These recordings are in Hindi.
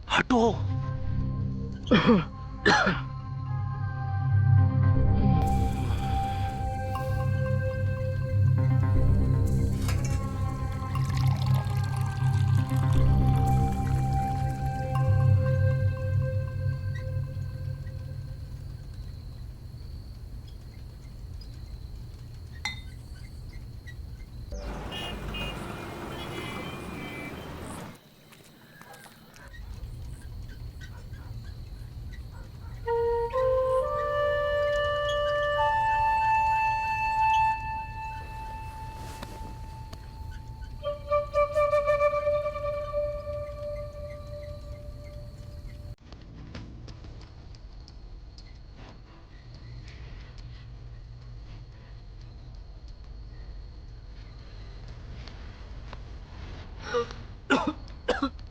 हटो।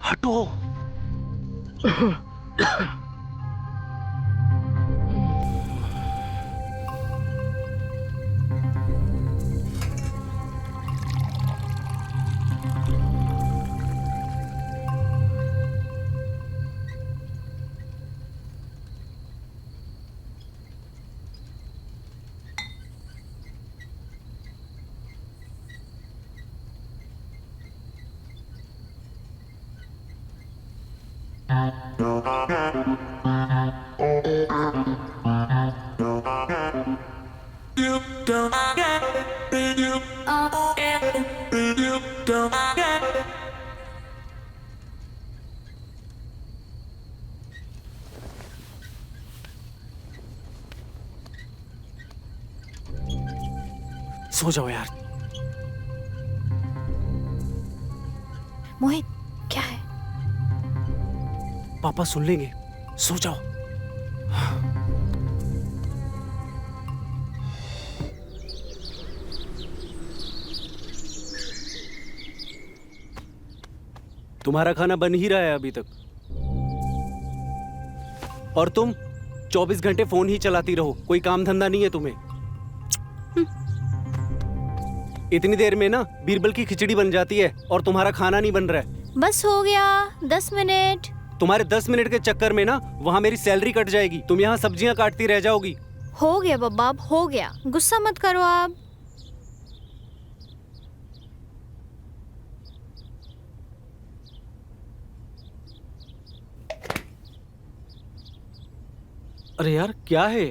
हटो। सो जाओ यार। मोहित, क्या है? पापा सुन लेंगे, सो जाओ। तुम्हारा खाना बन ही रहा है अभी तक, और तुम 24 घंटे फोन ही चलाती रहो। कोई काम धंधा नहीं है तुम्हें। इतनी देर में ना बीरबल की खिचड़ी बन जाती है और तुम्हारा खाना नहीं बन रहा है। बस हो गया, 10 मिनट। तुम्हारे 10 मिनट के चक्कर में ना वहाँ मेरी सैलरी कट जाएगी। तुम यहाँ सब्जियां काटती रह जाओगी। हो गया बब्बा, अब हो गया, गुस्सा मत करो आप। अरे यार, क्या है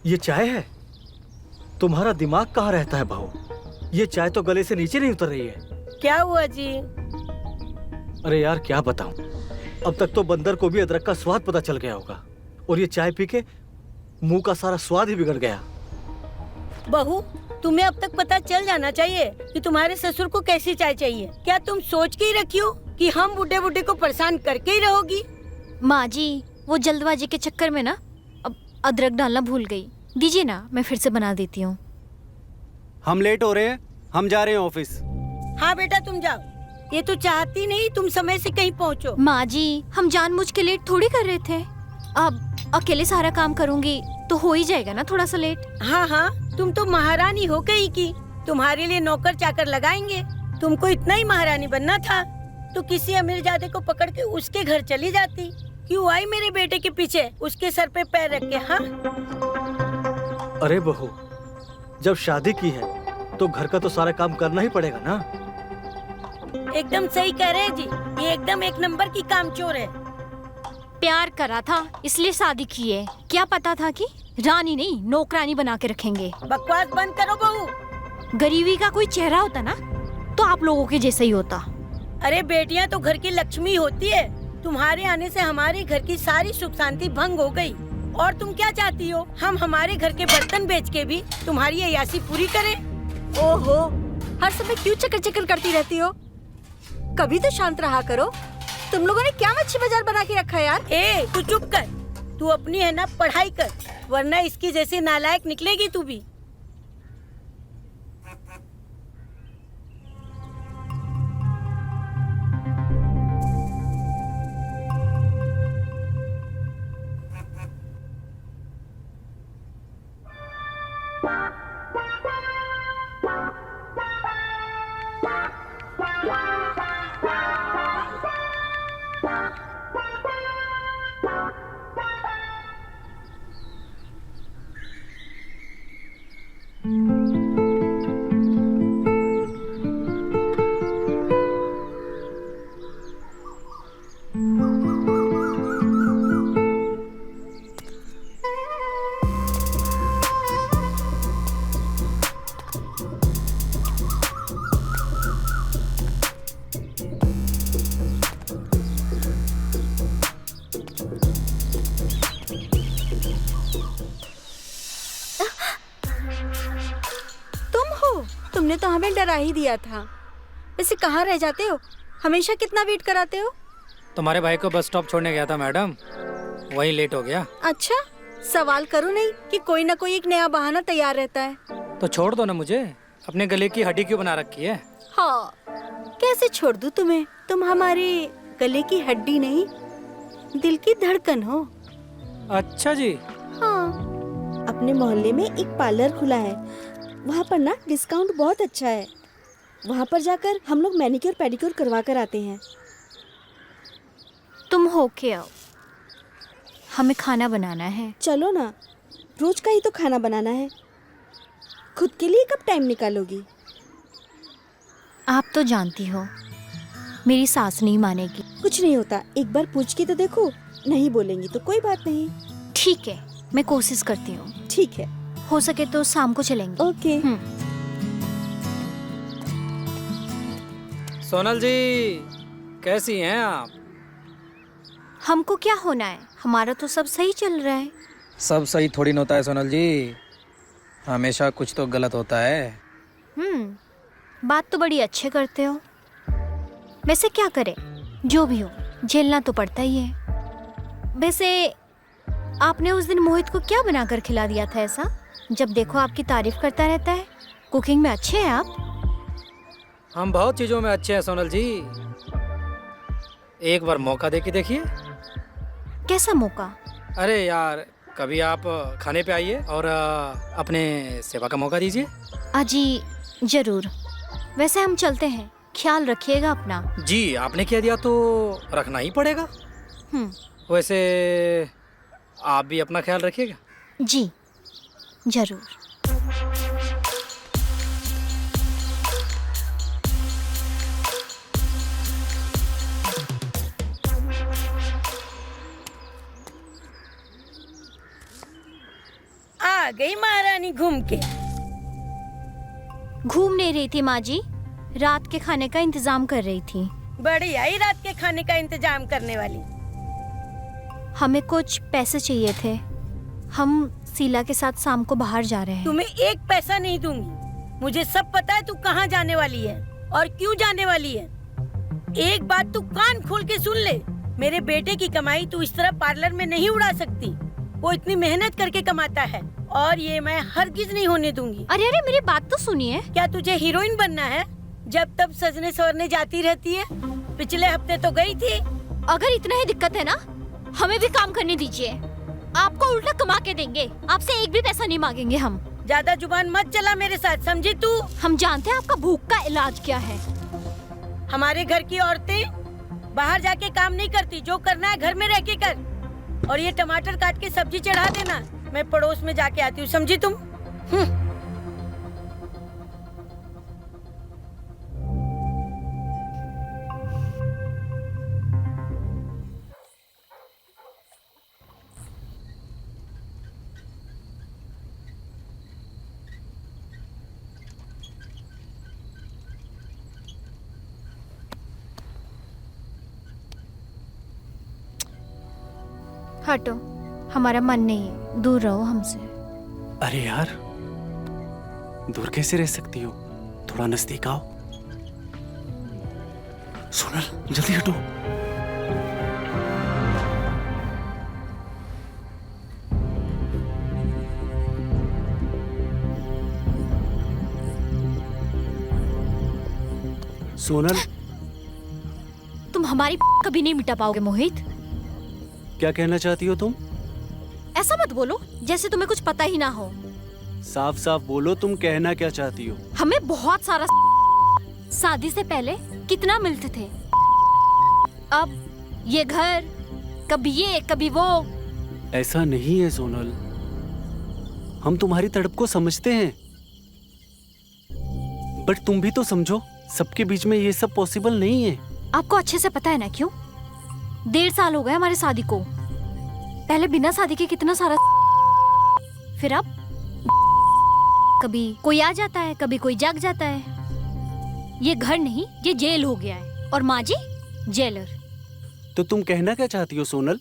ये? चाय है? तुम्हारा दिमाग कहाँ रहता है बहू? ये चाय तो गले से नीचे नहीं उतर रही है। क्या हुआ जी? अरे यार, क्या बताऊं, अब तक तो बंदर को भी अदरक का स्वाद पता चल गया होगा, और ये चाय पी के मुंह का सारा स्वाद ही बिगड़ गया। बहू, तुम्हें अब तक पता चल जाना चाहिए कि तुम्हारे ससुर को कैसी चाय चाहिए। क्या तुम सोच के ही रखी हो कि हम बूढ़े बूढ़े को परेशान करके ही रहोगी? माँ जी, वो जल्दबाजी के चक्कर में ना अब अदरक डालना भूल गई। दीजिए ना, मैं फिर से बना देती हूँ। हम लेट हो रहे हैं, हम जा रहे हैं ऑफिस। हाँ बेटा, तुम जाओ। ये तो चाहती नहीं तुम समय से कहीं पहुँचो। माँ जी, हम जानबूझ के लेट थोड़ी कर रहे थे। अब अकेले सारा काम करूँगी तो हो ही जाएगा ना थोड़ा सा लेट। हाँ हाँ, तुम तो महारानी हो गई की। तुम्हारे लिए नौकर चाकर लगाएंगे। तुमको इतना ही महारानी बनना था तो किसी अमीरजादे को पकड़ के उसके घर चली जाती। क्यों आई मेरे बेटे के पीछे उसके सर पे पैर रख के? हाँ, अरे बहू, जब शादी की है तो घर का तो सारा काम करना ही पड़ेगा ना। एकदम सही कह रहे हैं जी, ये एकदम एक नंबर की कामचोर है। प्यार करा था इसलिए शादी की है। क्या पता था कि रानी नहीं नौकरानी बना के रखेंगे। बकवास बंद करो बहू। गरीबी का कोई चेहरा होता ना तो आप लोगों के जैसा ही होता। अरे बेटियां तो घर की लक्ष्मी होती है। तुम्हारे आने से हमारे घर की सारी सुख शांति भंग हो गई। और तुम क्या चाहती हो, हम हमारे घर के बर्तन बेच के भी तुम्हारी अय्यासी पूरी करें? ओहो, हर समय क्यों चक्कर चक्कर करती रहती हो? कभी तो शांत रहा करो। तुम लोगों ने क्या मच्छी बाजार बना के रखा है यार? ए, तू चुप कर। तू अपनी है ना पढ़ाई कर, वरना इसकी जैसी नालायक निकलेगी तू भी। तुमने तो हमें डरा ही दिया था। वैसे कहाँ रह जाते हो? हमेशा कितना वेट कराते हो? तुम्हारे भाई को बस स्टॉप छोड़ने गया था मैडम, वही लेट हो गया। अच्छा, सवाल करो नहीं कि कोई ना कोई एक नया बहाना तैयार रहता है। तो छोड़ दो ना मुझे, अपने गले की हड्डी क्यों बना रखी है? हाँ, कैसे छोड़ दूं तुम्हें? तुम हमारे गले की हड्डी नहीं, दिल की धड़कन हो। अच्छा जी। हाँ। अपने मोहल्ले में एक पार्लर खुला है, वहाँ पर ना डिस्काउंट बहुत अच्छा है। वहाँ पर जाकर हम लोग मैनिक्योर पेडिक्योर करवा कर आते हैं। तुम होके आओ, हमें खाना बनाना है। चलो ना, रोज का ही तो खाना बनाना है। खुद के लिए कब टाइम निकालोगी? आप तो जानती हो मेरी सास नहीं मानेगी। कुछ नहीं होता, एक बार पूछ के तो देखो। नहीं बोलेंगी तो कोई बात नहीं। ठीक है, मैं कोशिश करती हूँ। ठीक है, हो सके तो शाम को चलेंगे। ओके। सोनल जी, कैसी हैं आप? हमको क्या होना है, हमारा तो सब सही चल रहा है। सब सही थोड़ी न होता है सोनल जी, हमेशा कुछ तो गलत होता है। बात तो बड़ी अच्छे करते हो। वैसे क्या करे, जो भी हो झेलना तो पड़ता ही है। वैसे आपने उस दिन मोहित को क्या बनाकर खिला दिया था ऐसा? जब देखो आपकी तारीफ करता रहता है। कुकिंग में अच्छे हैं आप। हम बहुत चीज़ों में अच्छे हैं सोनल जी, एक बार मौका दे के देखिए। कैसा मौका? अरे यार, कभी आप खाने पे आइए और अपने सेवा का मौका दीजिए। अजी जरूर। वैसे हम चलते हैं, ख्याल रखिएगा अपना। जी, आपने कह दिया तो रखना ही पड़ेगा। वैसे आप भी अपना ख्याल रखिएगा। जी जरूर। आ गई महारानी घूम के। घूम नहीं रही थी माँ जी, रात के खाने का इंतजाम कर रही थी। बड़ी आई रात के खाने का इंतजाम करने वाली। हमें कुछ पैसे चाहिए थे, हम शीला के साथ शाम को बाहर जा रहे हैं। तुम्हें एक पैसा नहीं दूंगी। मुझे सब पता है तू कहाँ जाने वाली है और क्यों जाने वाली है। एक बात तू कान खोल के सुन ले, मेरे बेटे की कमाई तू इस तरह पार्लर में नहीं उड़ा सकती। वो इतनी मेहनत करके कमाता है और ये मैं हरगिज नहीं होने दूंगी। अरे अरे मेरी बात तो सुनिए। क्या तुझे हीरोइन बनना है? जब तब सजने सवरने जाती रहती है। पिछले हफ्ते तो गई थी। अगर इतना ही दिक्कत है ना, हमें भी काम करने दीजिए, आपको उल्टा कमा के देंगे। आपसे एक भी पैसा नहीं मांगेंगे हम। ज्यादा जुबान मत चला मेरे साथ, समझी तू? हम जानते हैं आपका भूख का इलाज क्या है। हमारे घर की औरतें बाहर जाके काम नहीं करती, जो करना है घर में रह के कर। और ये टमाटर काट के सब्जी चढ़ा देना, मैं पड़ोस में जाके आती हूँ, समझी तुम? हटो, हमारा मन नहीं है, दूर रहो हमसे। अरे यार, दूर कैसे रह सकती हो? थोड़ा नजदीक आओ। सोनल जल्दी हटो। सोनल, तुम हमारी कभी नहीं मिटा पाओगे मोहित। क्या कहना चाहती हो तुम? ऐसा मत बोलो जैसे तुम्हें कुछ पता ही ना हो। साफ साफ बोलो, तुम कहना क्या चाहती हो? हमें बहुत सारा शादी से पहले कितना मिलते थे, अब ये घर, कभी ये कभी वो। ऐसा नहीं है सोनल, हम तुम्हारी तड़प को समझते हैं, बट तुम भी तो समझो, सबके बीच में ये सब पॉसिबल नहीं है। आपको अच्छे से पता है ना क्यों? 1.5 साल हो गए हमारे शादी को। पहले बिना शादी के कितना सारा, फिर अब कभी कोई आ जाता है, कभी कोई जाग जाता है। ये घर नहीं, ये जेल हो गया है। और माँ जी जेलर। तो तुम कहना क्या चाहती हो सोनल?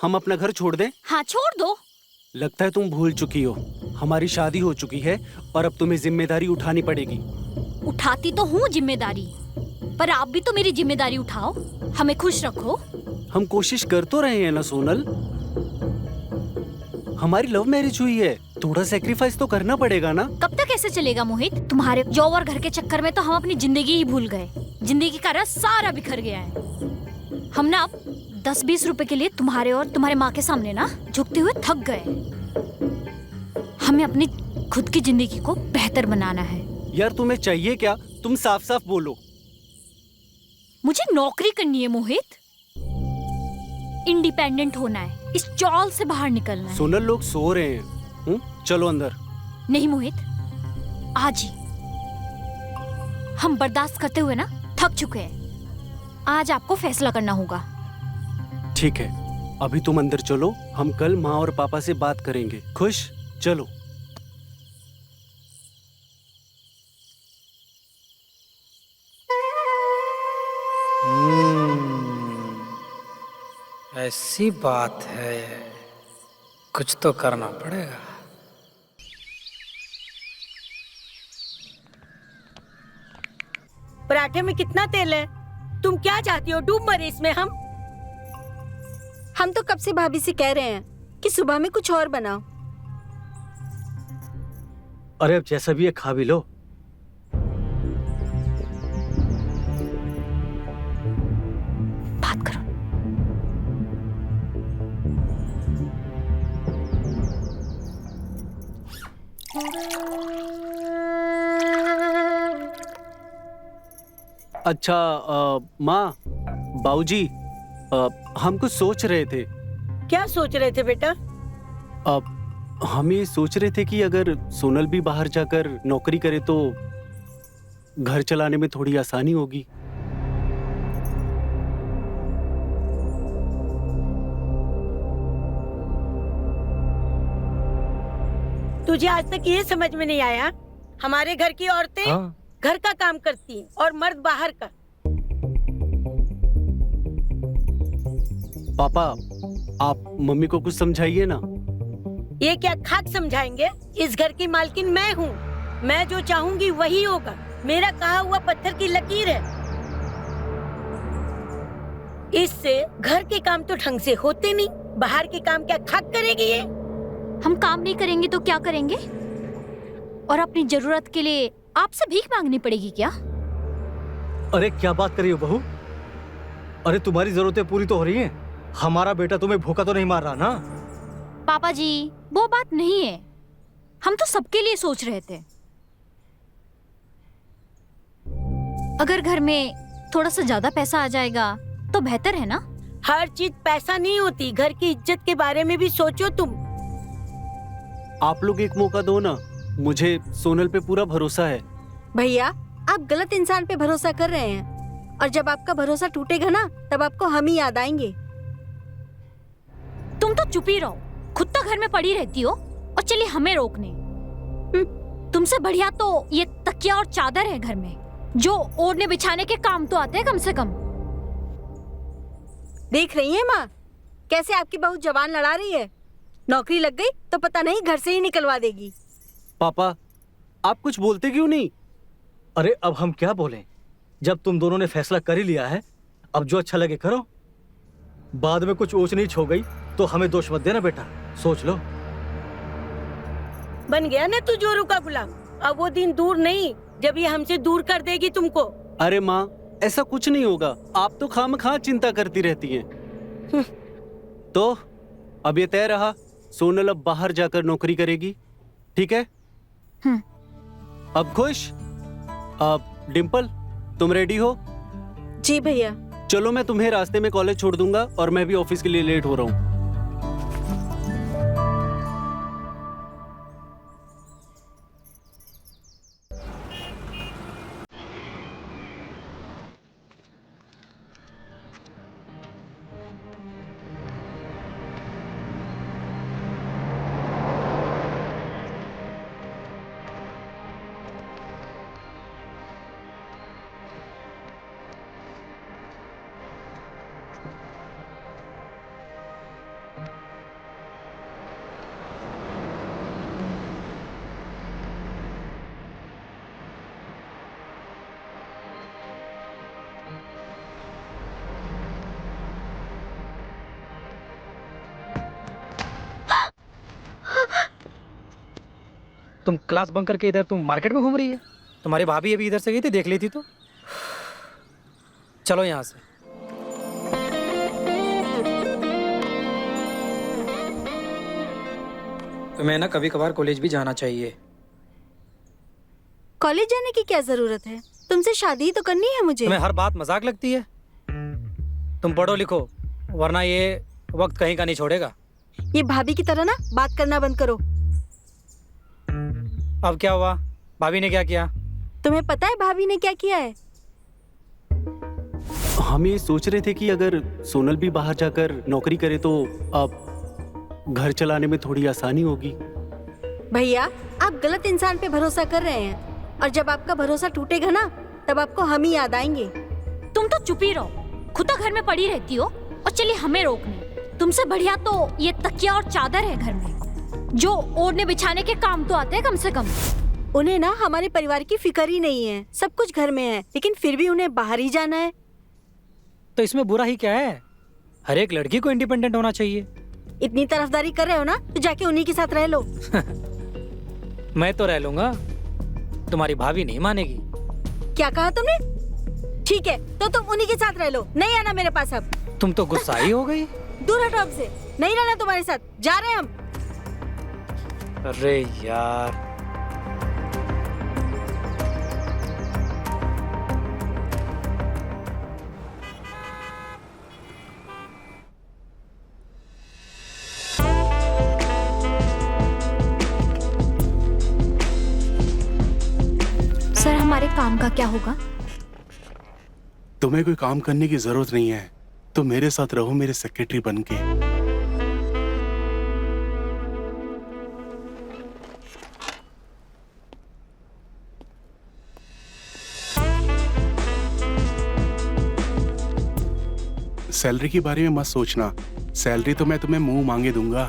हम अपना घर छोड़ दें? हाँ छोड़ दो, लगता है तुम भूल चुकी हो, हमारी शादी हो चुकी है और अब तुम्हें जिम्मेदारी उठानी पड़ेगी। उठाती तो हूँ जिम्मेदारी, पर आप भी तो मेरी जिम्मेदारी उठाओ, हमें खुश रखो। हम कोशिश कर तो रहे हैं ना सोनल। हमारी लव मैरिज हुई है, थोड़ा सेक्रीफाइस तो करना पड़ेगा ना। कब तक ऐसे चलेगा मोहित? तुम्हारे जॉब और घर के चक्कर में तो हम अपनी जिंदगी ही भूल गए। जिंदगी का रस सारा बिखर गया है। हम ना अब 10-20 रुपए के लिए तुम्हारे और तुम्हारे माँ के सामने ना झुकते हुए थक गए। हमें अपनी खुद की जिंदगी को बेहतर बनाना है। यार तुम्हें चाहिए क्या? तुम साफ साफ बोलो। मुझे नौकरी करनी है मोहित, इंडिपेंडेंट होना है, इस चौल से बाहर निकलना है। सोनल, लोग सो रहे हैं। चलो अंदर। नहीं मोहित, आज ही। हम बर्दाश्त करते हुए ना थक चुके हैं। आज आपको फैसला करना होगा। ठीक है, अभी तुम अंदर चलो, हम कल माँ और पापा से बात करेंगे। खुश? चलो। ऐसी बात है, कुछ तो करना पड़ेगा। पराठे में कितना तेल है? तुम क्या चाहती हो, डूब मरे इसमें हम तो कब से भाभी से कह रहे हैं कि सुबह में कुछ और बनाओ। अरे अब जैसा भी है खा भी लो। बात करो। अच्छा माँ, बाबूजी, हम कुछ सोच रहे थे। क्या सोच रहे थे बेटा? हम ये सोच रहे थे कि अगर सोनल भी बाहर जाकर नौकरी करे तो घर चलाने में थोड़ी आसानी होगी। तुझे आज तक ये समझ में नहीं आया? हमारे घर की औरतें हाँ। घर का काम करती हैं और मर्द बाहर का। पापा, आप मम्मी को कुछ समझाइए ना। ये क्या खाक समझाएंगे? इस घर की मालकिन मैं हूँ। मैं जो चाहूंगी वही होगा। मेरा कहा हुआ पत्थर की लकीर है। इससे घर के काम तो ढंग से होते नहीं, बाहर के काम क्या खाक करेगी ये? हम काम नहीं करेंगे तो क्या करेंगे? और अपनी जरूरत के लिए आपसे भीख मांगनी पड़ेगी क्या? अरे क्या बात कर रही हो बहू? अरे तुम्हारी जरूरतें पूरी तो हो रही हैं। हमारा बेटा तुम्हें भूखा तो नहीं मार रहा ना? पापा जी, वो बात नहीं है। हम तो सबके लिए सोच रहे थे। अगर घर में थोड़ा सा ज्यादा पैसा आ जाएगा तो बेहतर है ना? हर चीज पैसा नहीं होती, घर की इज्जत के बारे में भी सोचो तुम। आप लोग एक मौका दो ना, मुझे सोनल पे पूरा भरोसा है। भैया, आप गलत इंसान पे भरोसा कर रहे हैं, और जब आपका भरोसा टूटेगा ना तब आपको हम ही याद आएंगे। तुम तो चुप ही रहो, खुद तो घर में पड़ी रहती हो और चलिए हमें रोकने। तुमसे बढ़िया तो ये तकिया और चादर है घर में, जो ओढ़ने बिछाने के काम तो आते हैं कम से कम। देख रही हैं माँ, कैसे आपकी बहू जवान लड़ा रही है। नौकरी लग गई तो पता नहीं घर से ही निकलवा देगी। पापा, आप कुछ बोलते क्यों नहीं? अरे अब हम क्या बोलें, जब तुम दोनों ने फैसला कर ही लिया है, अब जो अच्छा लगे करो। बाद में कुछ ऊंच नीच हो गई तो हमें दोष मत देना बेटा, सोच लो। बन गया ना तू जोरू का गुलाम। अब वो दिन दूर नहीं जब ये हमसे दूर कर देगी तुमको। अरे माँ, ऐसा कुछ नहीं होगा, आप तो खामखा चिंता करती रहती हैं। तो अब ये तय रहा, सोनल अब बाहर जाकर नौकरी करेगी, ठीक है? अब खुश? अब डिम्पल, तुम रेडी हो? जी भैया। चलो मैं तुम्हें रास्ते में कॉलेज छोड़ दूंगा और मैं भी ऑफिस के लिए लेट हो रहा हूँ। तुम क्लास बंक करके इधर तुम मार्केट में घूम रही है? तुम्हारी भाभी अभी इधर से गई थी, देख ली थी तो। चलो यहाँ से। तुम्हें ना कभी कभार कॉलेज भी जाना चाहिए। कॉलेज जाने की क्या जरूरत है? तुमसे शादी तो करनी है मुझे। तुम्हें हर बात मजाक लगती है? तुम पढ़ो लिखो, वरना ये वक्त कहीं का नहीं छोड़ेगा। ये भाभी की तरह ना बात करना बंद करो। अब क्या हुआ? भाभी ने क्या किया? तुम्हें पता है भाभी ने क्या किया है? हम ये सोच रहे थे कि अगर सोनल भी बाहर जाकर नौकरी करे तो अब घर चलाने में थोड़ी आसानी होगी। भैया, आप गलत इंसान पे भरोसा कर रहे हैं, और जब आपका भरोसा टूटेगा ना, तब आपको हम ही याद आएंगे। तुम तो चुप ही रहो, खुद तो घर में पड़ी रहती हो और चलिए हमें रोकने। तुमसे बढ़िया तो ये तकिया और चादर है घर में, जो ओढ़ने बिछाने के काम तो आते हैं कम से कम। उन्हें ना हमारे परिवार की फिक्र ही नहीं है। सब कुछ घर में है, लेकिन फिर भी उन्हें बाहर ही जाना है। तो इसमें बुरा ही क्या है? हर एक लड़की को इंडिपेंडेंट होना चाहिए। इतनी तरफदारी कर रहे हो ना, तो जाके उन्हीं के साथ रह लो। मैं तो रह लूंगा, तुम्हारी भाभी नहीं मानेगी। क्या कहा तुमने? ठीक है, तो तुम उन्हीं के साथ रह लो, नहीं आना मेरे पास अब। तुम तो गुस्सा ही हो गई। दूर हटो हमसे, नहीं रहना तुम्हारे साथ, जा रहे हैं हम। अरे यार, सर हमारे काम का क्या होगा? तुम्हें कोई काम करने की जरूरत नहीं है, तुम मेरे साथ रहो मेरे सेक्रेटरी बनके। सैलरी के बारे में मत सोचना, सैलरी तो मैं तुम्हें मुंह मांगे दूंगा।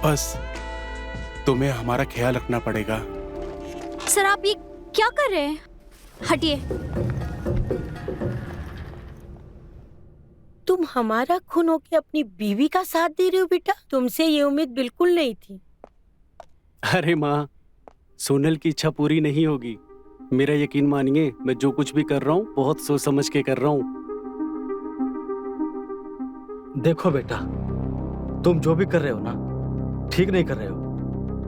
बस तुम्हें हमारा ख्याल रखना पड़ेगा। सर आप ये क्या कर रहे हैं? हटिए। तुम हमारा खून होके अपनी बीवी का साथ दे रहे हो बेटा? तुमसे ये उम्मीद बिल्कुल नहीं थी। अरे माँ, सोनल की इच्छा पूरी नहीं होगी। मेरा यकीन मानिए, मैं जो कुछ भी कर रहा हूँ बहुत सोच समझ के कर रहा हूँ। देखो बेटा, तुम जो भी कर रहे हो ना, ठीक नहीं कर रहे हो।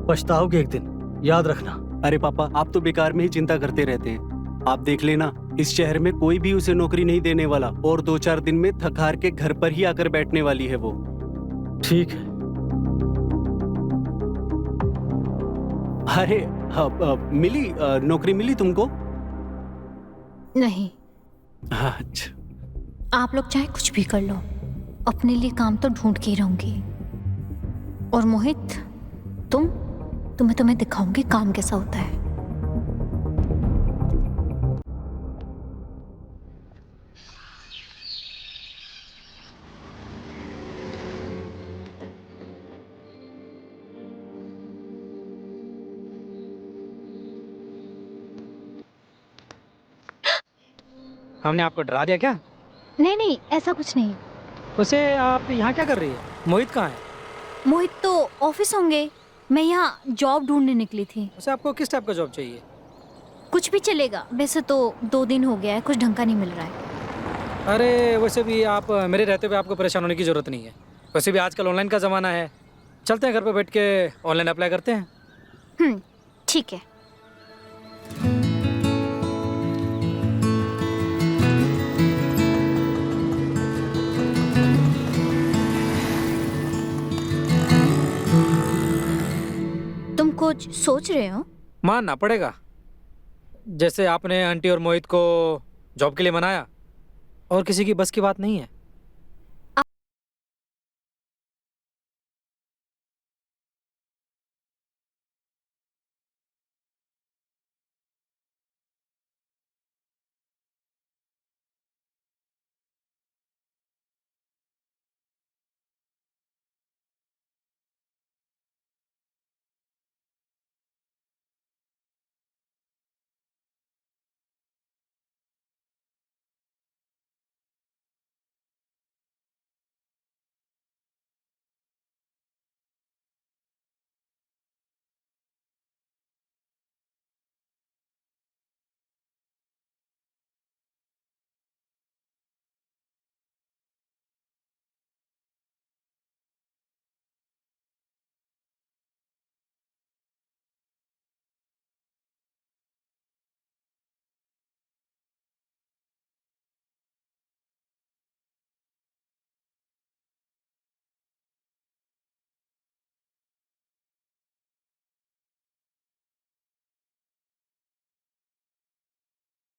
पछताओगे एक दिन, याद रखना। अरे पापा, आप तो बेकार में ही चिंता करते रहते हैं। आप देख लेना, इस शहर में कोई भी उसे नौकरी नहीं देने वाला, और 2-4 दिन में थक हार के घर पर ही आकर बैठने वाली है वो। ठीक है। अरे मिली नौकरी मिली तुमको? नहीं, अच्छा। आप लोग चाहे कुछ भी कर लो, अपने लिए काम तो ढूंढ के ही रहूंगी। और मोहित, तुम्हें दिखाऊंगी काम कैसा होता है। हमने आपको डरा दिया क्या? नहीं नहीं, ऐसा कुछ नहीं। वैसे आप यहाँ क्या कर रही है? मोहित कहाँ है? मोहित तो ऑफिस होंगे, मैं यहाँ जॉब ढूंढने निकली थी। वैसे आपको किस टाइप का जॉब चाहिए? कुछ भी चलेगा, वैसे तो 2 दिन हो गया है, कुछ ढंग का नहीं मिल रहा है। अरे वैसे भी आप मेरे रहते हुए आपको परेशान होने की ज़रूरत नहीं है। वैसे भी आजकल ऑनलाइन का ज़माना है, चलते हैं घर पे बैठ के ऑनलाइन अप्लाई करते हैं। ठीक है। तुम कुछ सोच रहे हो? मानना पड़ेगा, जैसे आपने आंटी और मोहित को जॉब के लिए मनाया, और किसी की बस की बात नहीं है।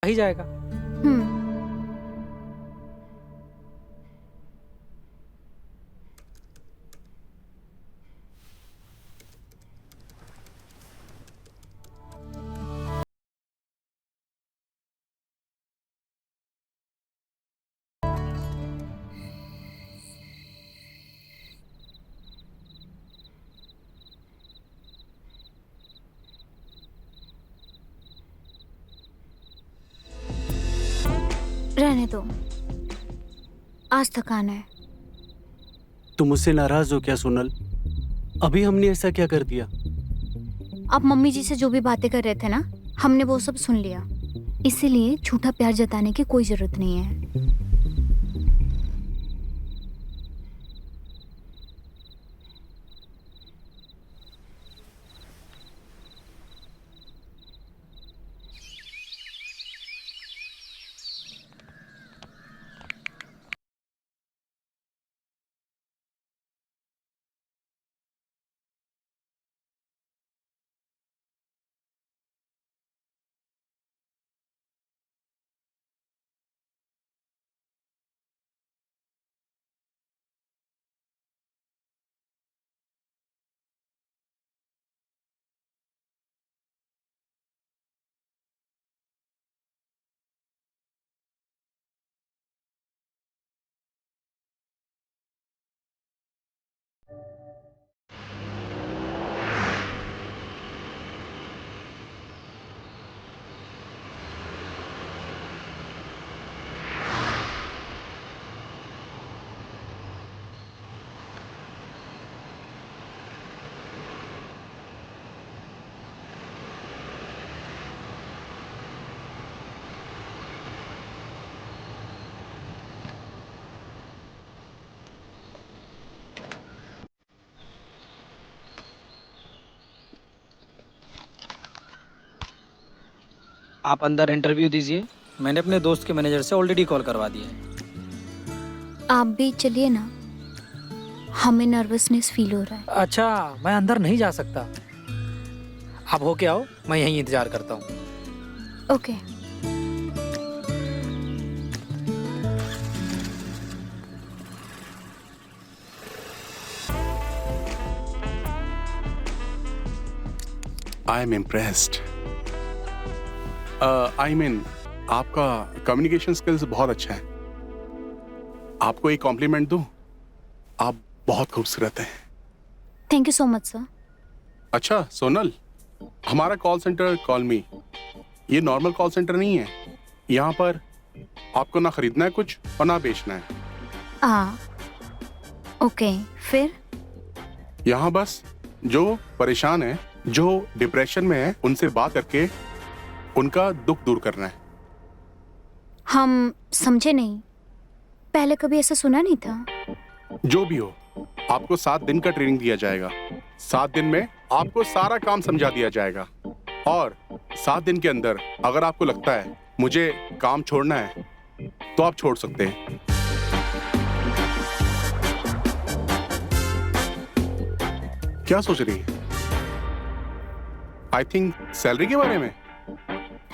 ही जाएगा। हम्म। रहने दो, आज थकान है। तुम मुझसे नाराज हो क्या सोनल? अभी हमने ऐसा क्या कर दिया? आप मम्मी जी से जो भी बातें कर रहे थे ना, हमने वो सब सुन लिया। इसीलिए झूठा प्यार जताने की कोई जरूरत नहीं है। आप अंदर इंटरव्यू दीजिए। मैंने अपने दोस्त के मैनेजर से ऑलरेडी कॉल करवा दिया है। आप भी चलिए ना, हमें नर्वसनेस फील हो रहा है। अच्छा, मैं अंदर नहीं जा सकता। आप होके आओ, मैं यहीं इंतजार करता हूँ। Okay. I am impressed. I mean आपका कम्युनिकेशन स्किल्स बहुत अच्छा है। आपको एक कॉम्प्लीमेंट दूं? आप बहुत खूबसूरत हैं। Thank you so much sir. अच्छा सोनल, हमारा कॉल सेंटर कॉल मी ये नॉर्मल कॉल सेंटर नहीं है। यहाँ पर आपको ना खरीदना है कुछ और ना बेचना है। ओके, फिर? यहाँ बस जो परेशान है, जो डिप्रेशन में है, उनसे बात करके उनका दुख दूर करना है। हम समझे नहीं, पहले कभी ऐसा सुना नहीं था। जो भी हो, आपको 7 दिन का ट्रेनिंग दिया जाएगा। 7 दिन में आपको सारा काम समझा दिया जाएगा और 7 दिन के अंदर अगर आपको लगता है मुझे काम छोड़ना है तो आप छोड़ सकते हैं। क्या सोच रही है? आई थिंक सैलरी के बारे में।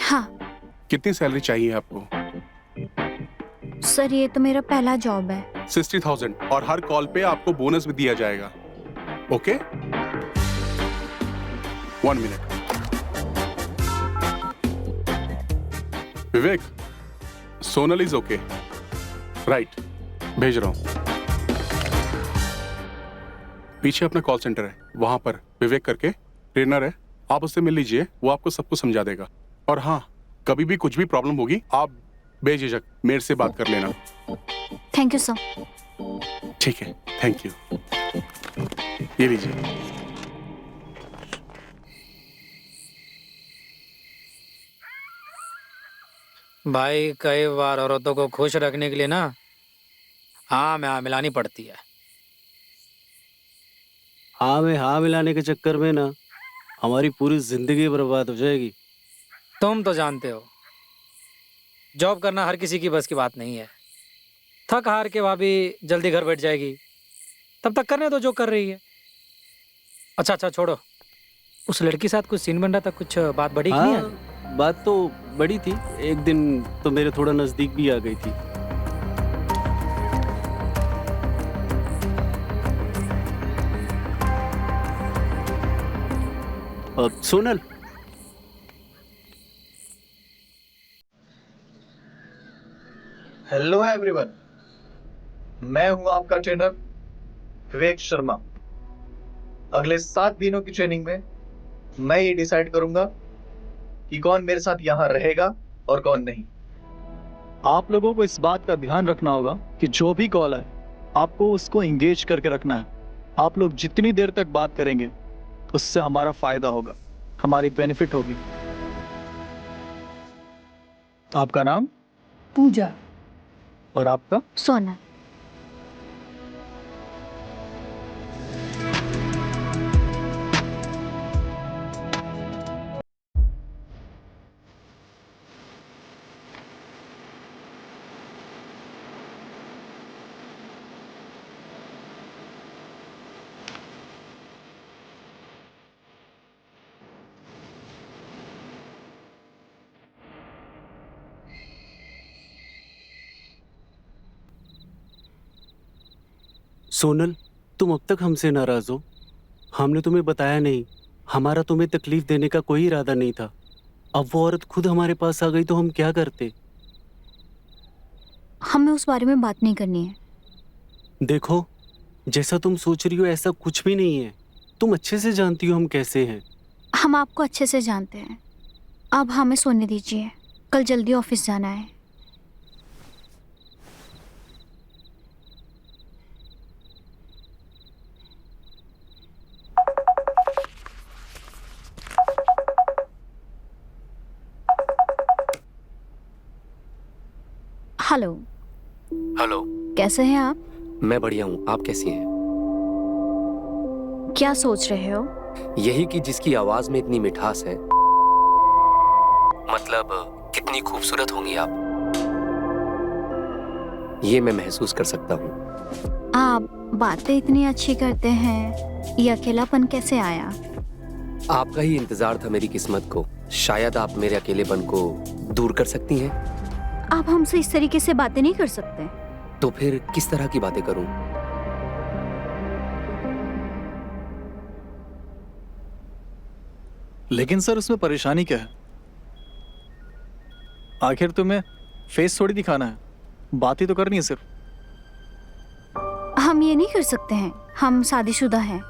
हाँ कितनी सैलरी चाहिए आपको? सर, ये तो मेरा पहला जॉब है। 60,000 और हर कॉल पे आपको बोनस भी दिया जाएगा। Okay? 1 minute. Vivek, Sonal is okay. Right, भेज रहा हूं। पीछे अपना कॉल सेंटर है, वहां पर विवेक करके ट्रेनर है, आप उससे मिल लीजिए, वो आपको सब कुछ समझा देगा। और हाँ, कभी भी कुछ भी प्रॉब्लम होगी आप बेझिझक मेरे से बात कर लेना। Thank you sir. ठीक है, थैंक यू। ये लीजिए। भाई, कई बार औरतों को खुश रखने के लिए ना हाँ में हाँ मिलानी पड़ती है। हाँ में हाँ मिलाने के चक्कर में ना हमारी पूरी जिंदगी बर्बाद हो जाएगी। तुम तो जानते हो, जॉब करना हर किसी की बस की बात नहीं है। थक हार के भाभी जल्दी घर बैठ जाएगी, तब तक करने दो जो कर रही है। अच्छा छोड़ो, उस लड़की के साथ कुछ सीन बन रहा था, कुछ बात बढ़ी कि नहीं हाँ, आई? बात तो बड़ी थी, एक दिन तो मेरे थोड़ा नजदीक भी आ गई थी। सोनल, हेलो एवरीवन, मैं हूं आपका ट्रेनर विवेक शर्मा। अगले 7 दिनों की ट्रेनिंग में मैं ये डिसाइड करूंगा कि कौन मेरे साथ यहाँ रहेगा और कौन नहीं। आप लोगों को इस बात का ध्यान रखना होगा कि जो भी कॉल है आपको उसको एंगेज करके रखना है। आप लोग जितनी देर तक बात करेंगे उससे हमारा फायदा होगा, हमारी बेनिफिट होगी। आपका नाम? पूजा। और आपका? सोनल। सोनल, तुम अब तक हमसे नाराज हो। हमने तुम्हें बताया नहीं, हमारा तुम्हें तकलीफ देने का कोई इरादा नहीं था। अब वो औरत खुद हमारे पास आ गई तो हम क्या करते? हमें उस बारे में बात नहीं करनी है। देखो, जैसा तुम सोच रही हो ऐसा कुछ भी नहीं है। तुम अच्छे से जानती हो हम कैसे हैं। हम आपको अच्छे से जानते हैं। अब हमें सोने दीजिए, कल जल्दी ऑफिस जाना है। हेलो। हेलो। कैसे हैं आप? मैं बढ़िया हूँ, आप कैसी हैं? क्या सोच रहे हो? यही कि जिसकी आवाज में इतनी मिठास है, मतलब कितनी खूबसूरत होंगी आप, ये मैं महसूस कर सकता हूँ। आप बातें इतनी अच्छी करते हैं, ये अकेलापन कैसे आया? आपका ही इंतजार था मेरी किस्मत को। शायद आप मेरे अकेलेपन को दूर कर सकती हैं। आप हमसे इस तरीके से बातें नहीं कर सकते। तो फिर किस तरह की बातें करूं? लेकिन सर, उसमें परेशानी क्या है? आखिर तुम्हें फेस थोड़ी दिखाना है, बात ही तो करनी है सिर्फ। हम ये नहीं कर सकते हैं, हम शादीशुदा हैं।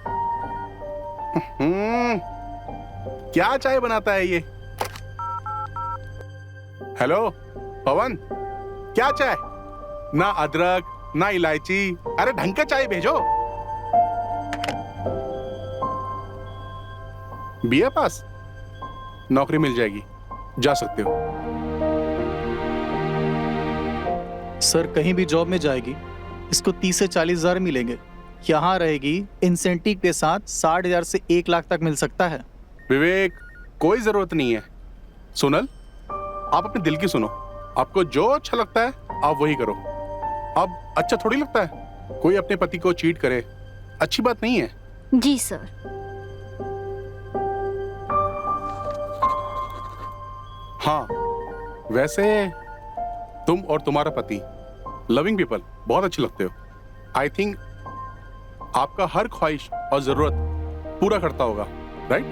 क्या चाय बनाता है ये? हेलो पवन, क्या चाय? ना अदरक ना इलायची। अरे ढंग का चाय भेजो। बीए पास, नौकरी मिल जाएगी, जा सकते हो। सर, कहीं भी जॉब में जाएगी इसको 30 से 40 हजार मिलेंगे। यहाँ रहेगी इंसेंटिव के साथ 60,000 से 1 लाख तक मिल सकता है। विवेक, कोई जरूरत नहीं है। सोनल, आप अपने दिल की सुनो। आपको जो अच्छा लगता है आप वही करो। अब अच्छा थोड़ी लगता है कोई अपने पति को चीट करे, अच्छी बात नहीं है। जी सर। हाँ, वैसे तुम और तुम्हारा पति लविंग पीपल, बहुत अच्छे लगते हो। आई थिंक आपका हर ख्वाहिश और जरूरत पूरा करता होगा, राइट?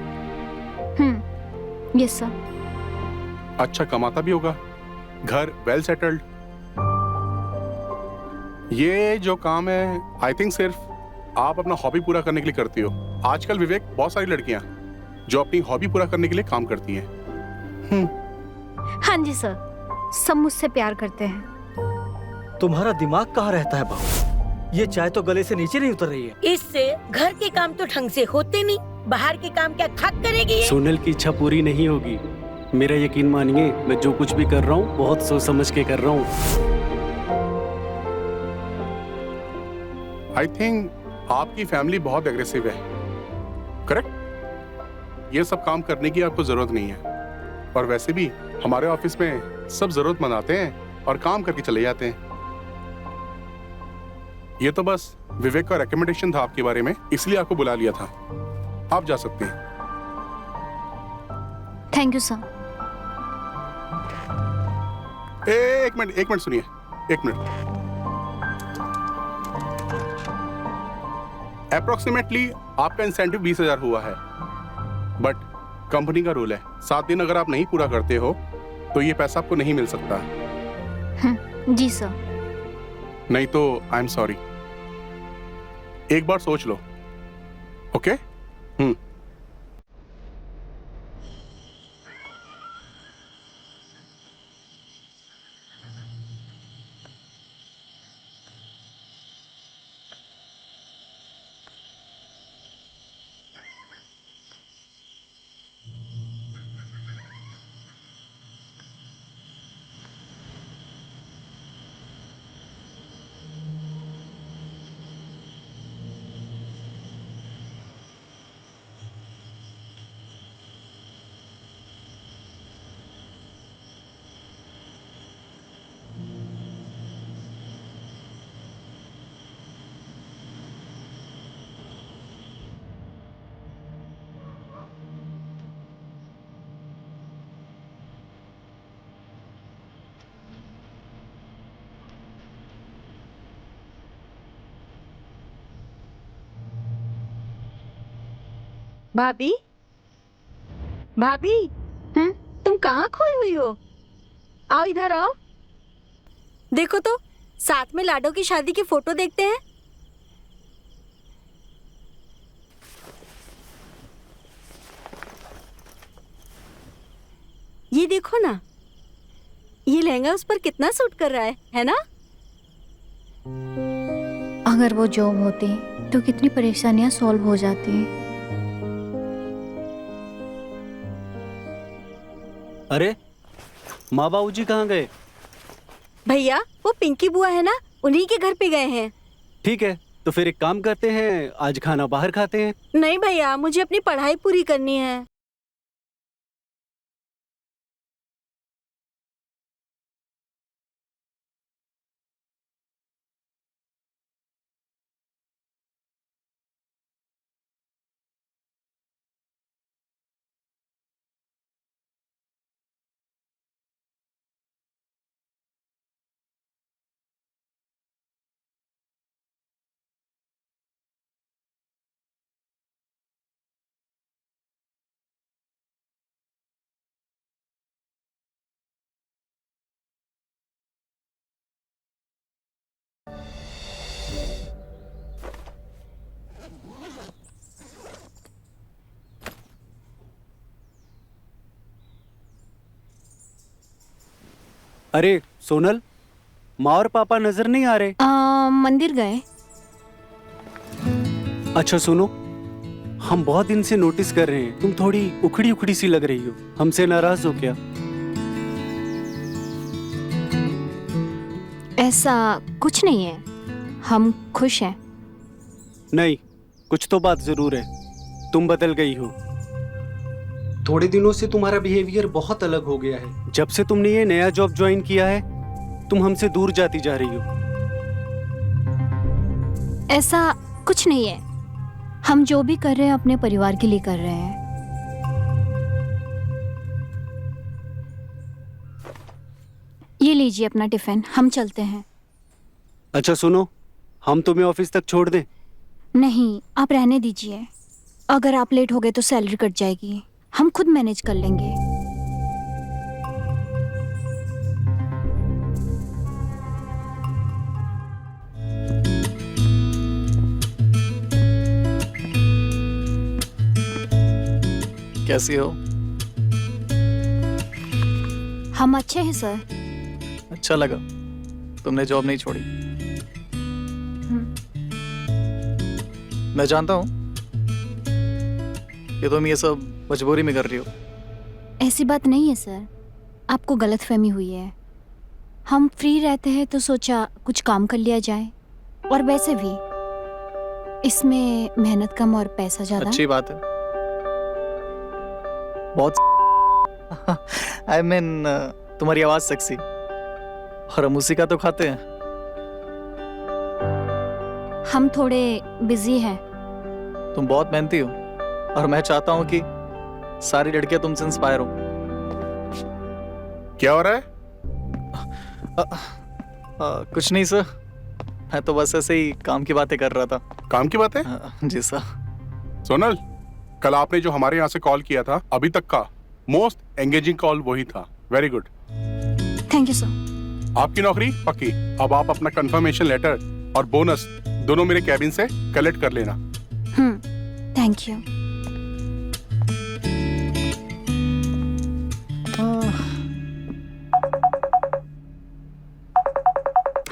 Yes sir. अच्छा कमाता भी होगा, घर वेल सेटल्ड। ये जो काम है आई थिंक सिर्फ आप अपना हॉबी पूरा करने के लिए करती हो। आजकल विवेक, बहुत सारी लड़कियां जो अपनी हॉबी पूरा करने के लिए काम करती हैं। हाँ जी सर, सब मुझसे प्यार करते हैं। तुम्हारा दिमाग कहाँ रहता है बहू? ये चाय तो गले से नीचे नहीं उतर रही है। इससे घर के काम तो ढंग से होते नहीं, बाहर के काम क्या खाक करेगी ये? सोनल की इच्छा पूरी नहीं होगी। मेरा यकीन मानिए, मैं जो कुछ भी कर रहा हूँ बहुत सोच समझ के कर रहा हूँ। आई थिंक आपकी फैमिली बहुत एग्रेसिव है, करेक्ट? ये सब काम करने की आपको जरूरत नहीं है। और वैसे भी हमारे ऑफिस में सब जरूरतमंद आते हैं और काम करके चले जाते हैं। ये तो बस विवेक का रिकमेंडेशन था आपके बारे में, इसलिए आपको बुला लिया था। आप जा सकते हैं। Thank you sir. एक मिनट सुनिए, एक मिनट। अप्रोक्सीमेटली आपका इंसेंटिव 20,000 हुआ है, बट कंपनी का रूल है 7 दिन अगर आप नहीं पूरा करते हो तो ये पैसा आपको नहीं मिल सकता। जी सर। नहीं तो आई एम सॉरी। एक बार सोच लो, ओके? भाभी, भाभी, तुम कहाँ खोई हुई हो? आओ इधर आओ। देखो तो, साथ में लाडो की शादी की फोटो देखते हैं। ये देखो ना, ये लहंगा उस पर कितना सूट कर रहा है ना? अगर वो जॉब होती तो कितनी परेशानियां सॉल्व हो जाती। अरे माँ बाबू जी कहाँ गए? भैया, वो पिंकी बुआ है ना, उन्हीं के घर पे गए हैं। ठीक है, तो फिर एक काम करते हैं, आज खाना बाहर खाते हैं। नहीं भैया, मुझे अपनी पढ़ाई पूरी करनी है। अरे सोनल, माँ और पापा नजर नहीं आ रहे। मंदिर गए। अच्छा सुनो, हम बहुत दिन से नोटिस कर रहे हैं, तुम थोड़ी उखड़ी उखड़ी सी लग रही हो। हमसे नाराज हो क्या? ऐसा कुछ नहीं है, हम खुश हैं। नहीं, कुछ तो बात जरूर है। तुम बदल गई हो। थोड़े दिनों से तुम्हारा बिहेवियर बहुत अलग हो गया है। जब से तुमने ये नया जॉब ज्वाइन किया है, तुम हमसे दूर जाती जा रही हो। ऐसा कुछ नहीं है, हम जो भी कर रहे हैं अपने परिवार के लिए कर रहे हैं। ये लीजिए अपना टिफिन, हम चलते हैं। अच्छा सुनो, हम तुम्हें ऑफिस तक छोड़ दें? नहीं, आप रहने दीजिए। अगर आप लेट हो गए तो सैलरी कट जाएगी, हम खुद मैनेज कर लेंगे। कैसी हो? हम अच्छे हैं सर। अच्छा लगा, तुमने जॉब नहीं छोड़ी। मैं जानता हूँ कि तुम ये सब मजबूरी में कर रही हो। ऐसी बात नहीं है सर, आपको गलतफहमी हुई है। हम फ्री रहते हैं तो सोचा कुछ काम कर लिया जाए, और वैसे भी इसमें मेहनत कम और पैसा ज्यादा। अच्छी बात है, बहुत आई मीन तुम्हारी आवाज सेक्सी, और हम उसी का तो खाते हैं। हम थोड़े बिजी हैं। तुम बहुत मेहनती हो, और मैं चाहता हूँ कि सारी लड़कियां तुमसे इंस्पायर हो। क्या हो रहा है? कुछ नहीं सर, मैं तो बस ऐसे ही काम की बातें कर रहा था। काम की बात है? जी सर। सोनल, कल आपने जो हमारे यहाँ से कॉल किया था, अभी तक का मोस्ट एंगेजिंग कॉल वही था। Very good. Thank you sir. आपकी नौकरी पक्की। अब आप अपना कंफर्मेशन लेटर और बोनस दोनों मेरे कैबिन से कलेक्ट कर लेना। Thank you.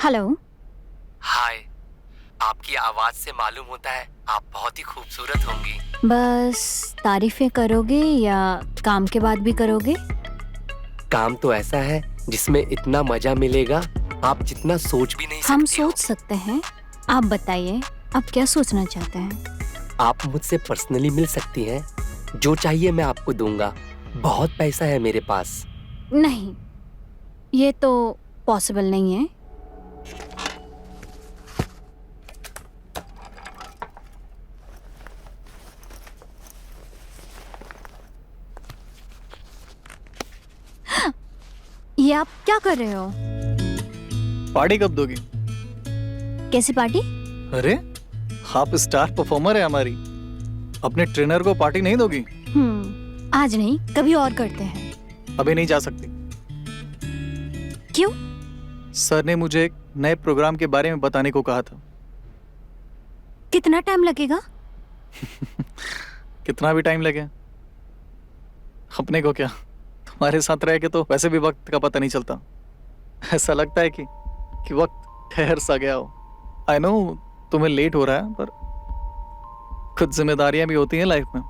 हेलो। हाय, आपकी आवाज से मालूम होता है आप बहुत ही खूबसूरत होंगी। बस तारीफें करोगे या काम के बाद भी करोगे? काम तो ऐसा है जिसमें इतना मजा मिलेगा आप जितना सोच भी नहीं सकती हम हो। सोच सकते हैं। आप बताइए, आप क्या सोचना चाहते हैं? आप मुझसे पर्सनली मिल सकती हैं, जो चाहिए मैं आपको दूंगा। बहुत पैसा है मेरे पास। नहीं, ये तो पॉसिबल नहीं है। ये आप क्या कर रहे हो? पार्टी कब दोगी? कैसी पार्टी? अरे आप स्टार परफॉर्मर है हमारी, अपने ट्रेनर को पार्टी नहीं दोगी? आज नहीं, कभी और करते हैं। अभी नहीं जा सकती। क्यों? सर ने मुझे एक नए प्रोग्राम के बारे में बताने को कहा था। कितना टाइम लगेगा? कितना भी टाइम लगे, अपने को क्या, तुम्हारे साथ रह के तो वैसे भी वक्त का पता नहीं चलता। ऐसा लगता है कि वक्त ठहर सा गया हो। आई नो तुम्हें लेट हो रहा है, पर कुछ जिम्मेदारियां भी होती हैं लाइफ में।